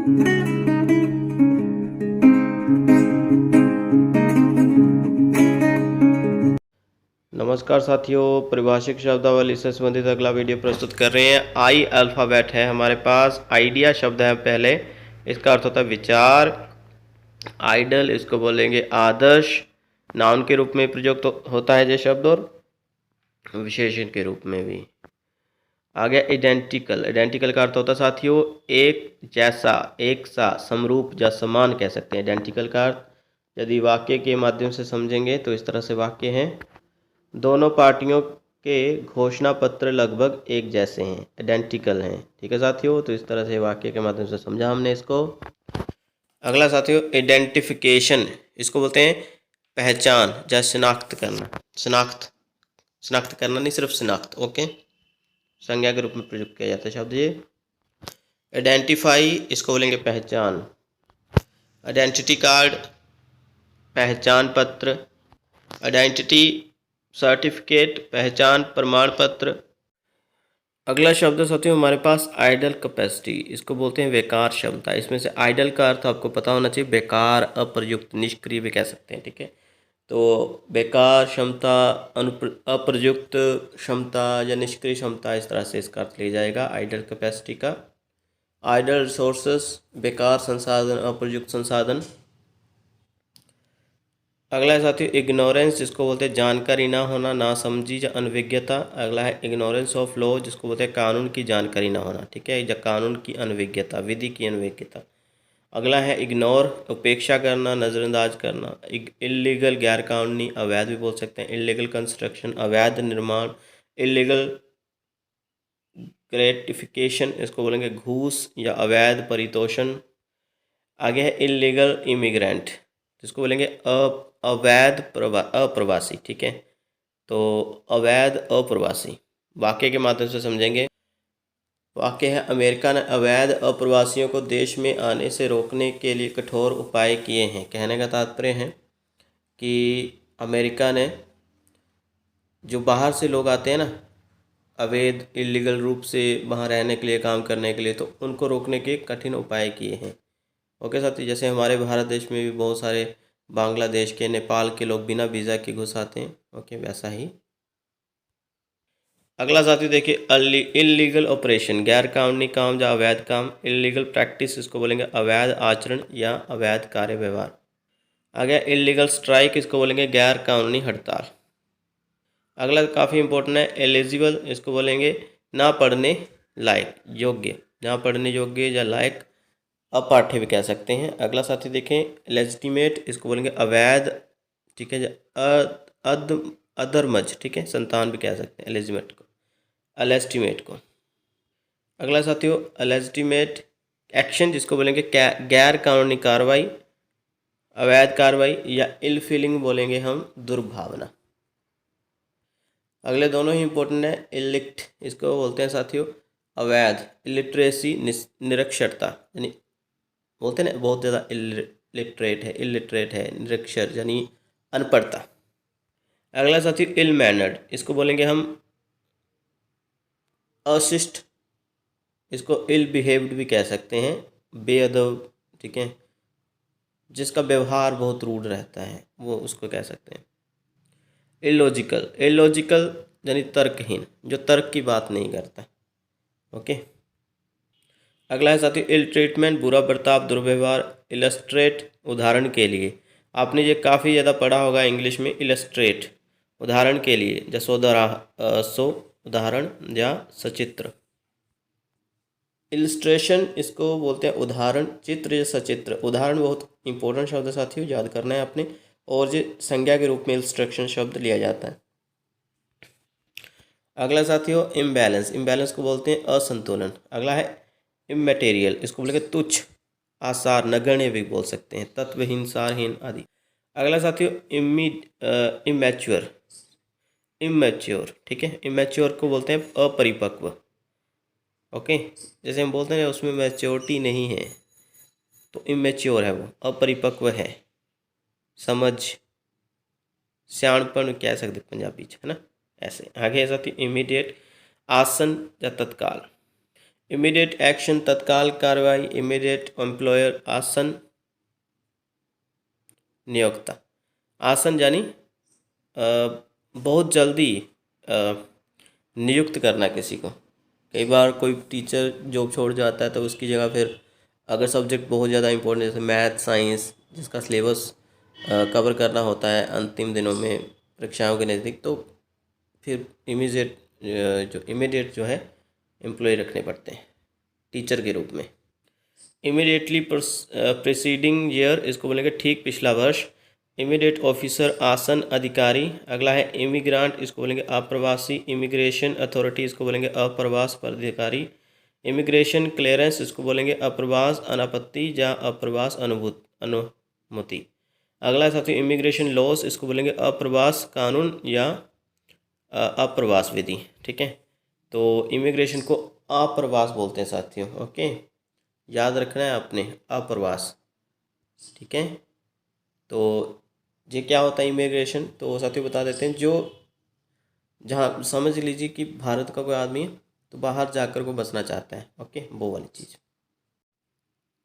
नमस्कार साथियों, परिभाषिक शब्दावली से संबंधित अगला वीडियो प्रस्तुत कर रहे हैं। आई अल्फ़ाबेट है हमारे पास। आइडिया शब्द है पहले, इसका अर्थ होता है विचार। आइडल इसको बोलेंगे आदर्श। नाउन के रूप में प्रयुक्त होता है ये शब्द, और विशेषण के रूप में भी। आ गया आइडेंटिकल। आइडेंटिकल का अर्थ होता है साथियों एक जैसा, एक सा, समरूप या समान कह सकते हैं। आइडेंटिकल का अर्थ यदि वाक्य के माध्यम से समझेंगे तो इस तरह से वाक्य हैं, दोनों पार्टियों के घोषणा पत्र लगभग एक जैसे हैं, आइडेंटिकल हैं। ठीक है साथियों, तो इस तरह से वाक्य के माध्यम से समझा हमने इसको। अगला साथियों आइडेंटिफिकेशन, इसको बोलते हैं पहचान या शिनाख्त करना। शिनाख्त करना नहीं, सिर्फ शिनाख्त। ओके, संज्ञा के रूप में प्रयुक्त किया जाता है शब्द ये। आइडेंटिफाई इसको बोलेंगे पहचान। आइडेंटिटी कार्ड पहचान पत्र। आइडेंटिटी सर्टिफिकेट पहचान प्रमाण पत्र। अगला शब्द साथियों हमारे पास आइडल कैपेसिटी, इसको बोलते हैं बेकार क्षमता। इसमें से आइडल का अर्थ आपको पता होना चाहिए बेकार, अप्रयुक्त, निष्क्रिय भी कह सकते हैं। ठीक है, तो बेकार क्षमता, अप्रयुक्त क्षमता या निष्क्रिय क्षमता, इस तरह से इसका अर्थ लिया जाएगा आइडल कैपेसिटी का। आइडल रिसोर्सेस बेकार संसाधन, अप्रयुक्त संसाधन। अगला है साथियों इग्नोरेंस, जिसको बोलते हैं जानकारी ना होना, नासमझी या अनभिज्ञता। अगला है इग्नोरेंस ऑफ लॉ, जिसको बोलते हैं कानून की जानकारी ना होना। ठीक है, या कानून की अनभिज्ञता, विधि की अनभिज्ञता। अगला है इग्नोर, उपेक्षा करना, नज़रअंदाज करना। इल्लीगल गैरकानूनी, अवैध भी बोल सकते हैं। इल्लीगल कंस्ट्रक्शन, अवैध निर्माण। इल्लीगल ग्रेटिफिकेशन, इसको बोलेंगे घूस या अवैध परितोषण। आगे है इल्लीगल इमिग्रेंट, जिसको बोलेंगे अवैध अप्रवासी। ठीक है, तो अवैध अप्रवासी वाक्य के माध्यम से समझेंगे। वाक्य है अमेरिका ने अवैध अप्रवासियों को देश में आने से रोकने के लिए कठोर उपाय किए हैं। कहने का तात्पर्य है कि अमेरिका ने जो बाहर से लोग आते हैं ना, अवैध इलीगल रूप से वहाँ रहने के लिए, काम करने के लिए, तो उनको रोकने के कठिन उपाय किए हैं। ओके साथी, जैसे हमारे भारत देश में भी बहुत सारे बांग्लादेश के, नेपाल के लोग बिना वीज़ा के घुस आते हैं। ओके, वैसा ही। अगला साथी देखिए इलीगल ऑपरेशन, गैर कानूनी काम या अवैध काम। इलीगल प्रैक्टिस, इसको बोलेंगे अवैध आचरण या अवैध कार्य व्यवहार। आ गया इलीगल स्ट्राइक, इसको बोलेंगे गैर कानूनी हड़ताल। अगला काफ़ी इंपॉर्टेंट है एलिजिबल, इसको बोलेंगे ना पढ़ने लायक, योग्य, ना पढ़ने योग्य या लायक, अपाठ्य भी कह सकते हैं। अगला साथी देखें लेजिटिमेट, इसको बोलेंगे अवैध। ठीक है, अधर्मज, ठीक है, संतान भी कह सकते हैं एलिजिमेट को, अलेस्टिमेट को। अगला साथियों अलेजिटिमेट एक्शन, जिसको बोलेंगे गैर कानूनी कार्रवाई, अवैध कार्रवाई, या इल फीलिंग बोलेंगे हम, दुर्भावना। अगले दोनों ही इंपॉर्टेंट है। इलिक्ट, इसको बोलते हैं साथियों अवैध। इलिटरेसी निरक्षरता, यानी बोलते हैं ना बहुत ज़्यादा इलिटरेट है, निरक्षर यानी अनपढ़ता। अगला साथी इल मैनर्ड, इसको बोलेंगे हम अशिष्ट, इसको इल बिहेव्ड भी कह सकते हैं, बेअदब। ठीक है, जिसका व्यवहार बहुत रूड रहता है वो उसको कह सकते हैं। इलॉजिकल, इलॉजिकल यानी तर्कहीन, जो तर्क की बात नहीं करता। ओके, अगला है साथियों इल ट्रीटमेंट, बुरा बर्ताव, दुर्व्यवहार। इलस्ट्रेट, उदाहरण के लिए। आपने ये काफ़ी ज़्यादा पढ़ा होगा इंग्लिश में, इलस्ट्रेट उदाहरण के लिए, जसो उदाहरण या सचित्र। इलस्ट्रेशन, इसको बोलते हैं उदाहरण, चित्र या सचित्र। उदाहरण बहुत इंपॉर्टेंट शब्द है साथियों, याद करना है आपने। और ये संज्ञा के रूप में इलस्ट्रेशन शब्द लिया जाता है। अगला साथियों इम्बैलेंस, इम्बैलेंस को बोलते हैं असंतुलन। अगला है इमैटेरियल, इसको बोलेंगे तुच्छ, आसार, नगण्य भी बोल सकते हैं, तत्वहीन, सारहीन आदि। अगला साथियों इमैच्योर, इमैच्योर। ठीक है, इमैच्योर को बोलते हैं अपरिपक्व। ओके, जैसे हम बोलते हैं उसमें मैच्योरिटी नहीं है, तो इमैच्योर है वो, अपरिपक्व है। समझ, सियाणपन कह सकते पंजाबी है ना, ऐसे। आगे साथियों इमीडिएट, आसन या तत्काल। इमीडिएट एक्शन तत्काल कार्रवाई, इमीडिएट एम्प्लॉयर आसन नियोक्ता। आसन यानी बहुत जल्दी नियुक्त करना किसी को। कई बार कोई टीचर जॉब छोड़ जाता है तो उसकी जगह फिर अगर सब्जेक्ट बहुत ज़्यादा इंपॉर्टेंट जैसे मैथ साइंस जिसका सिलेबस कवर करना होता है अंतिम दिनों में परीक्षाओं के नज़दीक, तो फिर इमीडिएट जो है एम्प्लॉय रखने पड़ते हैं टीचर के रूप में। इमीडिएटली प्रीसीडिंग ईयर, इसको बोलेंगे ठीक पिछला वर्ष। इमीडिएट ऑफिसर आसन अधिकारी। अगला है इमिग्रांट, इसको बोलेंगे अप्रवासी। इमिग्रेशन अथॉरिटी, इसको बोलेंगे अप्रवास प्राधिकारी। इमिग्रेशन क्लियरेंस, इसको बोलेंगे अप्रवास अनापत्ति या अप्रवास अनुमति। अगला साथियों इमिग्रेशन लॉस, इसको बोलेंगे अप्रवास कानून या अप्रवास विधि। ठीक है, तो इमिग्रेशन को अप्रवास बोलते हैं साथियों। ओके, याद रखना है आपने, अप्रवास। ठीक है, तो ये क्या होता है इमिग्रेशन, तो साथियों बता देते हैं। जो जहाँ समझ लीजिए कि भारत का कोई आदमी है तो बाहर जाकर को बसना चाहता है, ओके, वो वाली चीज़।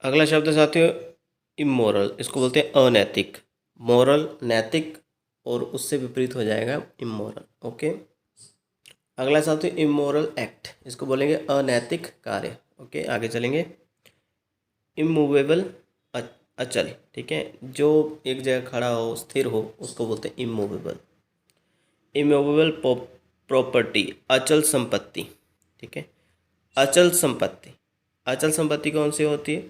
अगला शब्द है साथियों इमोरल, इसको बोलते हैं अनैतिक। मोरल नैतिक और उससे विपरीत हो जाएगा इमोरल। ओके, अगला साथियों इमोरल एक्ट, इसको बोलेंगे अनैतिक कार्य। ओके, आगे चलेंगे। इमूवेबल अचल, ठीक है, जो एक जगह खड़ा हो स्थिर हो उसको बोलते हैं इमूवेबल। इमूवेबल प्रॉपर्टी, अचल संपत्ति। ठीक है, अचल संपत्ति, अचल संपत्ति कौन सी होती है,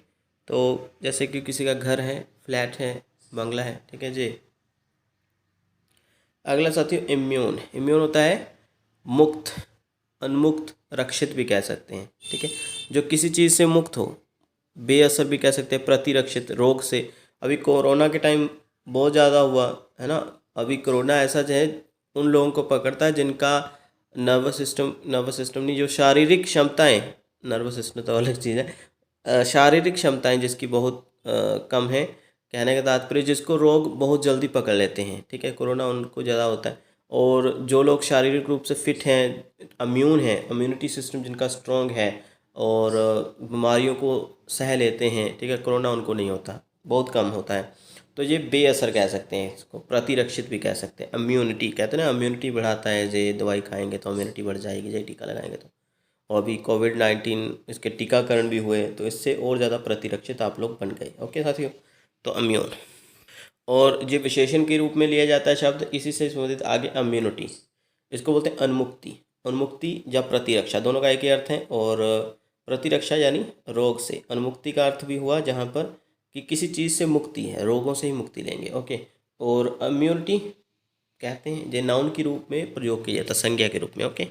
तो जैसे कि किसी का घर है, फ्लैट है, बंगला है। ठीक है जी। अगला साथियों इम्यून, इम्यून होता है मुक्त, उन्मुक्त, रक्षित भी कह सकते हैं। ठीक है, जो किसी चीज़ से मुक्त हो, बेअसर भी कह सकते हैं, प्रतिरक्षित रोग से। अभी कोरोना के टाइम बहुत ज़्यादा हुआ है ना। अभी कोरोना ऐसा जो है उन लोगों को पकड़ता है जिनका नर्वस सिस्टम नहीं, जो शारीरिक क्षमताएं, नर्वस सिस्टम तो अलग चीज़ है, शारीरिक क्षमताएं जिसकी बहुत कम है, कहने का तात्पर्य जिसको रोग बहुत जल्दी पकड़ लेते हैं। ठीक है, कोरोना उनको ज़्यादा होता है। और जो लोग शारीरिक रूप से फिट हैं, इम्यून है, इम्यूनिटी सिस्टम जिनका स्ट्रॉन्ग है और बीमारियों को सह लेते हैं, ठीक है, कोरोना उनको नहीं होता, बहुत कम होता है। तो ये बेअसर कह सकते हैं, इसको प्रतिरक्षित भी कह सकते हैं। इम्यूनिटी कहते हैं ना, इम्यूनिटी बढ़ाता है, जे दवाई खाएंगे तो इम्यूनिटी बढ़ जाएगी, जे टीका लगाएंगे तो। और अभी कोविड-19 इसके टीकाकरण भी हुए तो इससे और ज़्यादा प्रतिरक्षित आप लोग बन गए। ओके साथियों, तो इम्यून। और ये विशेषण के रूप में लिया जाता है शब्द, इसी से संबंधित आगे इम्यूनिटी, इसको बोलते हैं उन्मुक्ति। उन्मुक्ति या प्रतिरक्षा दोनों का एक ही अर्थ है। और प्रतिरक्षा यानी रोग से, उन्मुक्ति का अर्थ भी हुआ जहाँ पर कि किसी चीज़ से मुक्ति है, रोगों से ही मुक्ति लेंगे। ओके, और इम्यूनिटी कहते हैं जो नाउन के रूप में प्रयोग किया जाता है, संज्ञा के रूप में। ओके,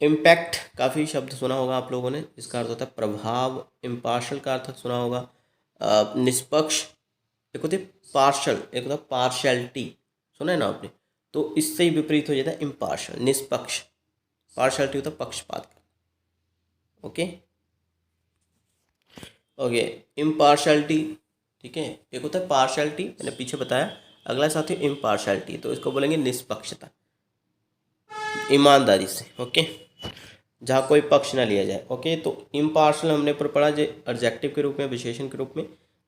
इम्पैक्ट, काफ़ी शब्द सुना होगा आप लोगों ने, इसका अर्थ होता है प्रभाव। इम्पार्शल का अर्थ सुना होगा निष्पक्ष। एक होती है पार्शल, एक होता है पार्शैलिटी, सुना है ना आपने, तो इससे ही विपरीत हो जाता है इम्पार्शल, निष्पक्ष। पार्शैलिटी होता है पक्षपात। ओके ओके, इम्पार्शैलिटी, ठीक है, एक होता है पार्शैलिटी, मैंने पीछे बताया। अगला साथी इम्पार्शैलिटी, तो इसको बोलेंगे निष्पक्षता, ईमानदारी से। ओके, जहाँ कोई पक्ष ना लिया जाए। ओके, तो इम्पार्शल हमने पर पढ़ा जो एडजेक्टिव के रूप में, विशेषण के रूप में।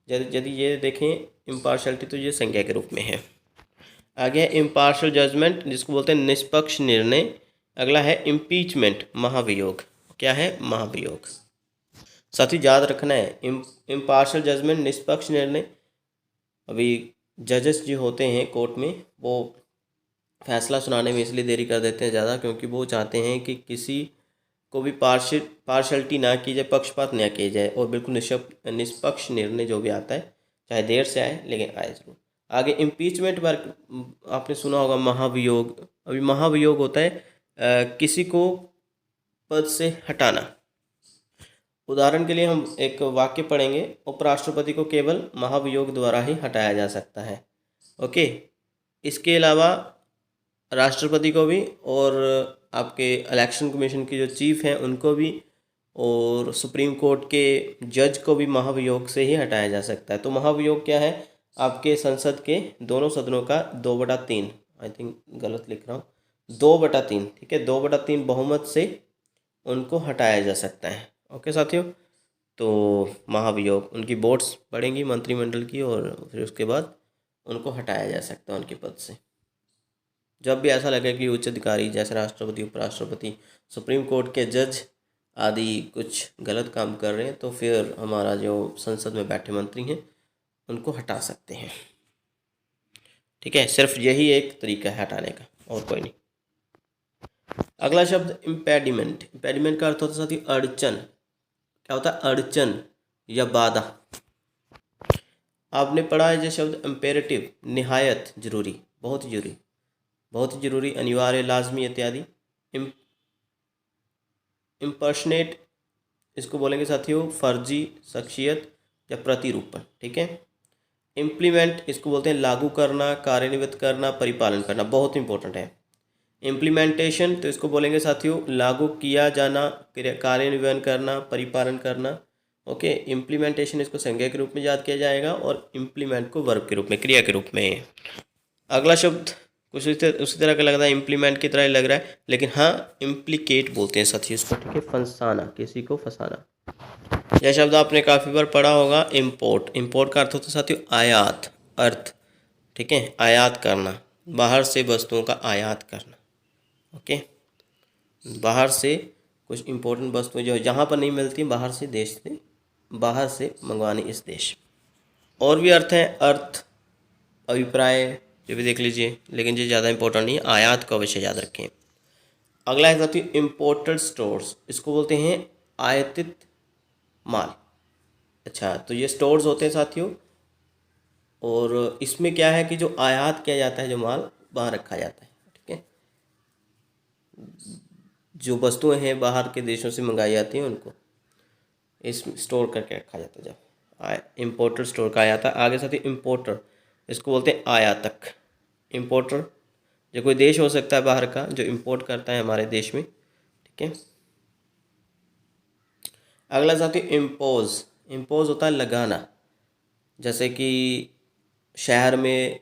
यदि ये देखें इम्पार्शलिटी तो ये संज्ञा के रूप में है। आगे इम्पार्शल जजमेंट, जिसको बोलते हैं निष्पक्ष निर्णय। अगला है इम्पीचमेंट, महाभियोग। क्या है? महाभियोग। साथ ही याद रखना है इम्पार्शल जजमेंट, निष्पक्ष निर्णय। अभी जजेस जो होते हैं कोर्ट में, वो फैसला सुनाने में इसलिए देरी कर देते हैं ज़्यादा, क्योंकि वो चाहते हैं कि किसी को भी पार्शलिटी ना की जाए, पक्षपात ना किया जाए, और बिल्कुल निष्पक्ष निर्णय जो भी आता है, चाहे देर से आए लेकिन आए जरूर। आगे इम्पीचमेंट पर आपने सुना होगा महाभियोग। अभी महाभियोग होता है किसी को पद से हटाना। उदाहरण के लिए हम एक वाक्य पढ़ेंगे, उपराष्ट्रपति को केवल महाभियोग द्वारा ही हटाया जा सकता है। ओके, इसके अलावा राष्ट्रपति को भी, और आपके इलेक्शन कमीशन की जो चीफ हैं उनको भी, और सुप्रीम कोर्ट के जज को भी महाभियोग से ही हटाया जा सकता है। तो महाभियोग क्या है? आपके संसद के दोनों सदनों का 2/3, आई थिंक गलत लिख रहा हूँ, 2/3, ठीक है, 2/3 बहुमत से उनको हटाया जा सकता है। ओके साथियों, तो महाभियोग, उनकी बोर्ड्स बढ़ेंगी मंत्रिमंडल की और फिर उसके बाद उनको हटाया जा सकता है उनके पद से। जब भी ऐसा लगे कि उच्च अधिकारी जैसे राष्ट्रपति, उपराष्ट्रपति, सुप्रीम कोर्ट के जज आदि कुछ गलत काम कर रहे हैं तो फिर हमारा जो संसद में बैठे मंत्री हैं उनको हटा सकते हैं। ठीक है, सिर्फ यही एक तरीका है हटाने का और कोई नहीं। अगला शब्द इम्पेडिमेंट। इम्पेडिमेंट का अर्थ होता है साथी अड़चन। क्या होता है? अड़चन या बाधा। आपने पढ़ा है जो शब्द इम्पेरेटिव, निहायत जरूरी, बहुत जरूरी, बहुत जरूरी, अनिवार्य, लाजमी इत्यादि। इम्पर्सनेट इसको बोलेंगे साथियों फर्जी, शख्सियत या प्रतिरूपण। ठीक है। इम्प्लीमेंट इसको बोलते हैं लागू करना, कार्यान्वित करना, परिपालन करना, बहुत इंपॉर्टेंट है। इम्प्लीमेंटेशन तो इसको बोलेंगे साथियों लागू किया जाना, कार्यान्वयन करना, परिपालन करना। ओके, इम्प्लीमेंटेशन इसको संज्ञा के रूप में याद किया जाएगा और इम्प्लीमेंट को वर्ब के रूप में, क्रिया के रूप में। अगला शब्द कुछ उसी तरह का लग रहा है, इम्प्लीमेंट की तरह लग रहा है, लेकिन हाँ इम्प्लीकेट बोलते हैं साथियों इसको। ठीक है, फंसाना, किसी को फंसाना। यह शब्द आपने काफ़ी बार पढ़ा होगा, इम्पोर्ट। इम्पोर्ट का अर्थ होता है साथियों आयात, अर्थ। ठीक है, आयात करना, बाहर से वस्तुओं का आयात करना। ओके, बाहर से कुछ इम्पोर्टेंट वस्तुएं जो जहाँ पर नहीं मिलती बाहर से, देश से बाहर से मंगवानी इस देश। और भी अर्थ हैं, अर्थ, अभिप्राय, ये भी देख लीजिए, लेकिन ये ज़्यादा इंपॉर्टेंट नहीं है, आयात को अवश्य याद रखें। अगला है साथियों इम्पोर्टेड स्टोर्स। इसको बोलते हैं आयातित माल। अच्छा, तो ये स्टोर्स होते हैं साथियों, और इसमें क्या है कि जो आयात किया जाता है, जो माल वहाँ रखा जाता है। ठीक है, जो वस्तुएं हैं बाहर के देशों से मंगाई जाती हैं उनको इस स्टोर करके रखा जाता है। जब इम्पोर्टर स्टोर का आया था। आगे साथ ही इम्पोर्टर इसको बोलते हैं आयातक। इम्पोर्टर जो कोई देश हो सकता है बाहर का जो इम्पोर्ट करता है हमारे देश में। ठीक है, अगला साथी इम्पोज। इम्पोज होता है लगाना, जैसे कि शहर में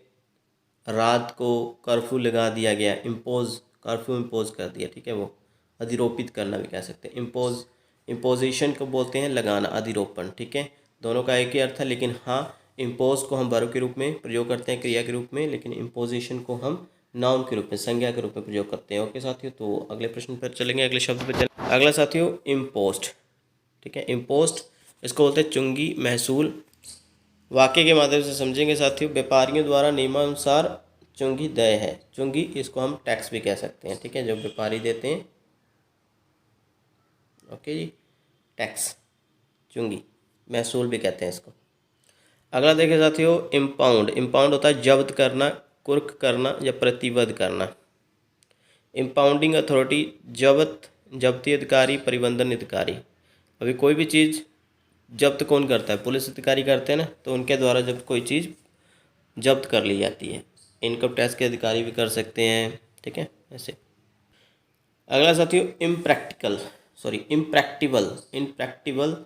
रात को कर्फ्यू लगा दिया गया, इम्पोज, कर्फ्यू इम्पोज कर दिया। ठीक है, वो अधिरोपित करना भी कह सकते हैं। इम्पोज, इम्पोजिशन को बोलते हैं लगाना, अधिरोपण। ठीक है, दोनों का एक ही अर्थ है, लेकिन हाँ इम्पोज को हम वर्ब के रूप में प्रयोग करते हैं, क्रिया के रूप में, लेकिन इम्पोजिशन को हम नाउन के रूप में, संज्ञा के रूप में प्रयोग करते हैं। ओके साथियों, तो अगले प्रश्न पर चलेंगे, अगले शब्द पर चलेंगे। अगला साथियों इम्पोस्ट। ठीक है, इम्पोस्ट इसको बोलते हैं चुंगी, महसूल। वाक्य के माध्यम से समझेंगे साथियों। व्यापारियों द्वारा नियमानुसार चुंगी देय है। चुंगी इसको हम टैक्स भी कह सकते हैं। ठीक है, जो व्यापारी देते हैं, ओके जी, टैक्स, चुंगी, महसूल भी कहते हैं इसको। अगला देखिए साथियों इम्पाउंड। इम्पाउंड होता है जब्त करना, कुर्क करना या प्रतिबद्ध करना। इम्पाउंडिंग अथॉरिटी, जब्त, जब्ती अधिकारी, परिबंधन अधिकारी। अभी कोई भी चीज़ जब्त कौन करता है? पुलिस अधिकारी करते हैं ना, तो उनके द्वारा जब कोई चीज़ जब्त कर ली जाती है। इनकम टैक्स के अधिकारी भी कर सकते हैं। ठीक है, ऐसे। अगला साथियों इम्प्रैक्टिकल, सॉरी इम्प्रैक्टिबल। इम्प्रैक्टिबल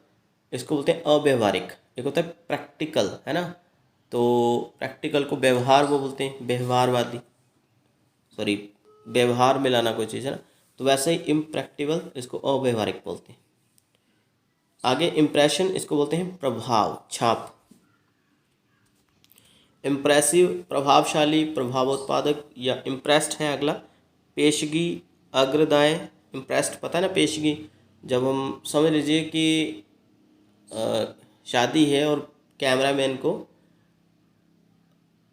इसको बोलते हैं अव्यवहारिक। एक होता है प्रैक्टिकल, है ना, तो प्रैक्टिकल को व्यवहार वो बोलते हैं, व्यवहारवादी, सॉरी व्यवहार में लाना कोई चीज़ है ना, तो वैसे ही इम्प्रैक्टिबल इसको अव्यवहारिक बोलते हैं। आगे इम्प्रेशन इसको बोलते हैं प्रभाव, छाप। इम्प्रेसिव प्रभावशाली, प्रभावोत्पादक या इम्प्रेस्ड है अगला। पेशगी, अग्रदाय। इम्प्रेस्ड पता है ना, पेशगी, जब हम समझ लीजिए कि शादी है और कैमरामैन को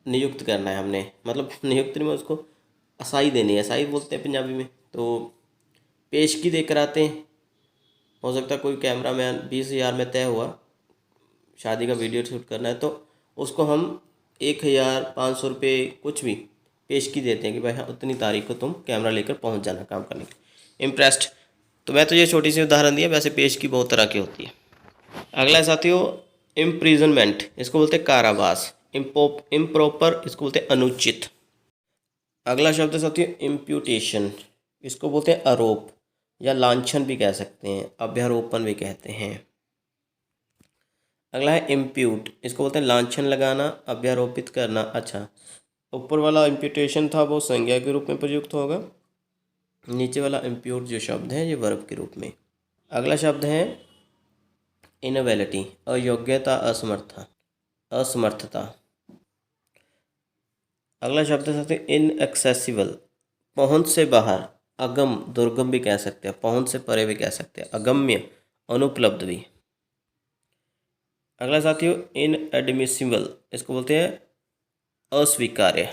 नियुक्त करना है हमने, मतलब नियुक्त में उसको असाई देनी है, असाई बोलते हैं पंजाबी में, तो पेशगी देकर आते हैं। हो सकता है कोई कैमरामैन 20,000 में तय हुआ, शादी का वीडियो शूट करना है, तो उसको हम 1,500 रुपये कुछ भी पेशगी देते हैं कि भाई हाँ उतनी तारीख को तुम कैमरा लेकर पहुंच जाना काम करने के लिए। इम्प्रेस्ड, तो मैं तो ये छोटी सी उदाहरण दिया, वैसे पेशगी बहुत तरह की होती है। अगला साथियों इम्प्रिजनमेंट, इसको बोलते हैं कारावास। इम्प्रॉपर इसको बोलते हैं अनुचित। अगला शब्द है साथियों इम्प्यूटेशन, इसको बोलते हैं आरोप या लांछन भी कह सकते हैं, अभ्यारोपण भी कहते हैं। अगला है इम्प्यूट, इसको बोलते हैं लांछन लगाना, अभ्यारोपित करना। अच्छा, ऊपर वाला इम्प्यूटेशन था वो संज्ञा के रूप में प्रयुक्त होगा, नीचे वाला इम्प्योर जो शब्द है ये वर्ब के रूप में। अगला शब्द है इनएबिलिटी, अयोग्यता, असमर्थता, असमर्थता। अगला शब्द है साथ ही इनएक्सेसिबल, पहुंच से बाहर, अगम, दुर्गम भी कह सकते हैं, पहुंच से परे भी कह सकते हैं, अगम्य, अनुपलब्ध भी। अगला साथियों इनएडमिसिबल, इसको बोलते हैं अस्वीकार्य,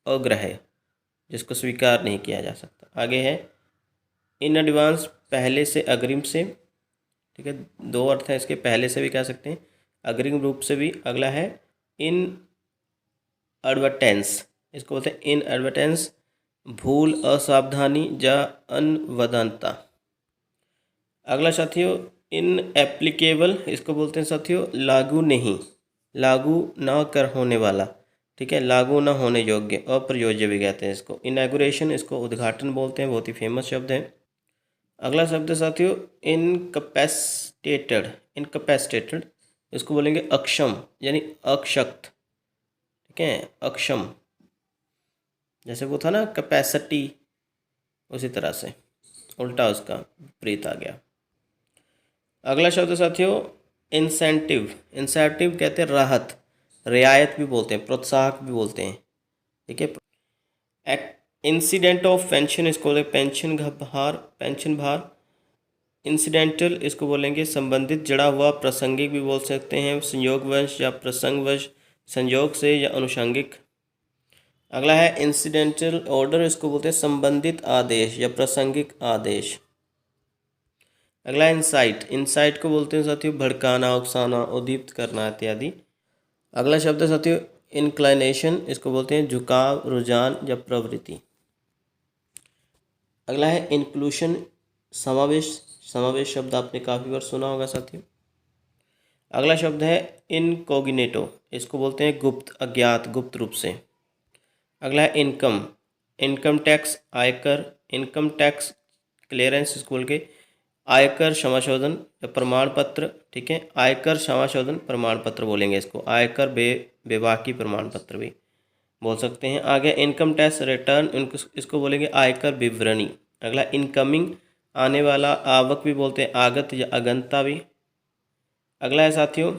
अग्राह्य, जिसको स्वीकार नहीं किया जा सकता। आगे है इन एडवांस, पहले से, अग्रिम से। ठीक है, दो अर्थ है इसके, पहले से भी कह सकते हैं, अग्रिम रूप से भी। अगला है इन एडवर्टेंस, इसको बोलते हैं इन एडवर्टेंस, भूल, असावधानी या अनवधानता। अगला साथियों इन एप्लीकेबल, इसको बोलते हैं साथियों लागू नहीं, लागू ना कर होने वाला। ठीक है, लागू ना होने योग्य, अप्रयोज्य भी कहते हैं इसको। इनॉग्रेशन, इसको उद्घाटन बोलते हैं, बहुत ही फेमस शब्द है। अगला शब्द साथियों इनकैपेसिटेटेड, इनकैपेसिटेटेड, इसको बोलेंगे अक्षम यानी अक्षक्त। ठीक है, अक्षम, जैसे वो था ना कैपेसिटी, उसी तरह से उल्टा उसका विपरीत आ गया। अगला शब्द साथियों इंसेंटिव, इंसेंटिव कहते हैं राहत, रियायत भी बोलते हैं, प्रोत्साहक भी बोलते हैं। ठीक है, इंसिडेंट ऑफ पेंशन, इसको बोलेंगे पेंशन भार, पेंशन भार। इंसिडेंटल, इसको बोलेंगे संबंधित, जुड़ा हुआ, प्रासंगिक भी बोल सकते हैं, संयोगवश या प्रसंगवश, संयोग से या अनुषंगिक। अगला है इंसिडेंटल ऑर्डर, इसको बोलते हैं संबंधित आदेश या प्रासंगिक आदेश। अगला इंसाइट, इंसाइट को बोलते हैं साथियों भड़काना, उकसाना, उद्दीप्त करना इत्यादि। अगला शब्द है साथियों इंक्लाइनेशन, इसको बोलते हैं झुकाव, रुझान या प्रवृत्ति। अगला है इंक्लूशन, समावेश, समावेश शब्द आपने काफ़ी बार सुना होगा साथियों। अगला शब्द है इनकॉग्निटो, इसको बोलते हैं गुप्त, अज्ञात, गुप्त रूप से। अगला है इनकम, इनकम टैक्स, आयकर, इनकम टैक्स क्लियरेंस, इसको बोल के आयकर समाशोधन या प्रमाण पत्र। ठीक है, आयकर समाशोधन प्रमाण पत्र बोलेंगे इसको, आयकर बेबाकी प्रमाण पत्र भी बोल सकते हैं। आगे इनकम टैक्स रिटर्न, इसको बोलेंगे आयकर विवरणी। अगला इनकमिंग, आने वाला, आवक भी बोलते हैं, आगत या अगंता भी। अगला है साथियों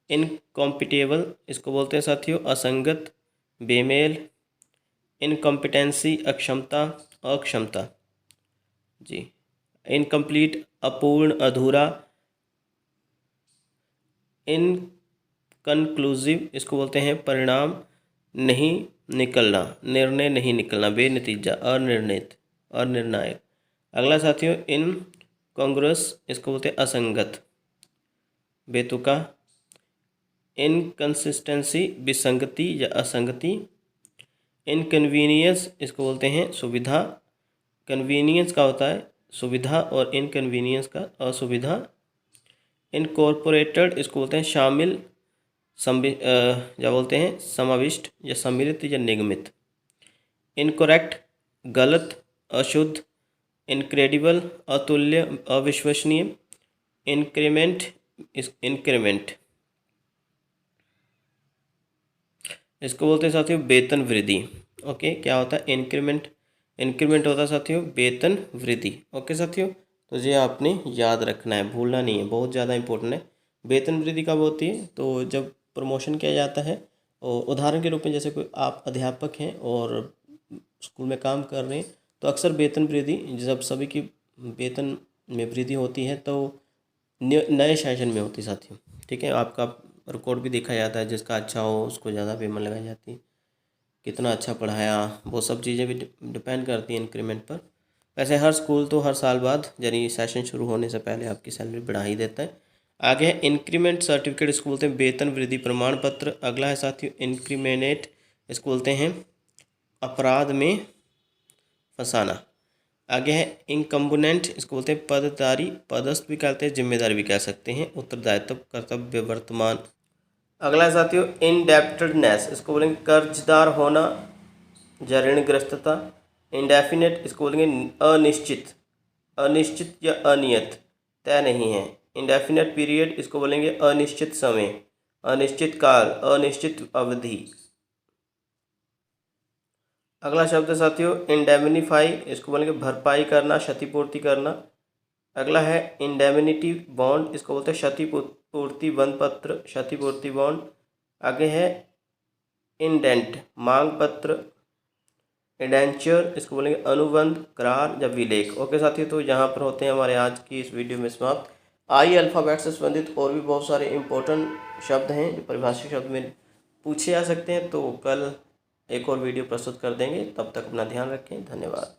इनकॉम्पिटेबल, इसको बोलते हैं साथियों असंगत, बेमेल। इनकॉम्पिटेंसी, अक्षमता, अक्षमता जी। इनकम्प्लीट, अपूर्ण, अधूरा। इनकन्क्लूसिव, इसको बोलते हैं परिणाम नहीं निकलना, निर्णय नहीं निकलना, बेनतीजा, अनिर्णित, अनिर्णायक। अगला साथियों इनकॉन्ग्रुअस, इसको बोलते हैं असंगत, बेतुका। इनकंसिस्टेंसी, विसंगति या असंगति। इनकन्वीनियंस, इसको बोलते हैं सुविधा, कन्वीनियंस का होता है सुविधा और इनकन्वीनियंस का असुविधा। इनकॉर्पोरेटेड, इसको बोलते हैं शामिल, क्या बोलते हैं समाविष्ट या सम्मिलित या निगमित। इनकरेक्ट, गलत, अशुद्ध। इनक्रेडिबल, अतुल्य, अविश्वसनीय। इंक्रीमेंट, इंक्रीमेंट, इसको बोलते हैं साथियों वेतन वृद्धि। ओके, क्या होता है इंक्रीमेंट, इंक्रीमेंट होता है साथियों वेतन वृद्धि। ओके साथियों, तो ये आपने याद रखना है, भूलना नहीं है, बहुत ज़्यादा इंपॉर्टेंट है। वेतन वृद्धि कब होती है, तो जब प्रमोशन किया जाता है। और उदाहरण के रूप में जैसे कोई आप अध्यापक हैं और स्कूल में काम कर रहे हैं, तो अक्सर वेतन वृद्धि, जब सभी की वेतन में वृद्धि होती है तो नए सेशन में होती है साथियों। ठीक है, आपका रिकॉर्ड भी देखा जाता है, जिसका अच्छा हो उसको ज़्यादा पेमेंट लगाई जाती है, कितना अच्छा पढ़ाया, वो सब चीज़ें भी डिपेंड करती हैं इंक्रीमेंट पर। वैसे हर स्कूल तो हर साल बाद यानी सेशन शुरू होने से पहले आपकी सैलरी बढ़ा ही देता है। आगे है इंक्रीमेंट सर्टिफिकेट, इसको बोलते हैं वेतन वृद्धि प्रमाण पत्र। अगला है साथियों इंक्रीमेनेट, इसको बोलते हैं अपराध में फंसाना। आगे है इनकम्बुनेंट, इसको बोलते हैं पदधारी, पदस्थ भी कहते हैं, जिम्मेदारी भी कह सकते हैं, उत्तरदायित्व, कर्तव्य, वर्तमान। अगला है साथियों इनडेप्टेडनेस, इसको बोलेंगे कर्जदार होना या ऋणग्रस्तता। इंडेफिनेट, इसको बोलेंगे अनिश्चित, अनिश्चित या अनियत, तय नहीं है। इंडेफिनेट पीरियड, इसको बोलेंगे अनिश्चित समय, अनिश्चित काल, अनिश्चित अवधि। अगला शब्द है साथियों इंडेमनीफाई, इसको बोलेंगे भरपाई करना, क्षतिपूर्ति करना। अगला है इंडेमनिटी बॉन्ड, इसको बोलते हैं क्षतिपूर्ति बंध पत्र, क्षतिपूर्ति बॉन्ड। आगे है इंडेंट, मांग पत्र। इंडेंचर, इसको बोलेंगे अनुबंध, करार या विलेख। ओके साथियों, तो यहाँ पर होते हैं हमारे आज की इस वीडियो में समाप्त। आई अल्फ़ाबेट से संबंधित और भी बहुत सारे इंपॉर्टेंट शब्द हैं जो परिभाषिक शब्द में पूछे जा सकते हैं, तो कल एक और वीडियो प्रस्तुत कर देंगे। तब तक अपना ध्यान रखें। धन्यवाद।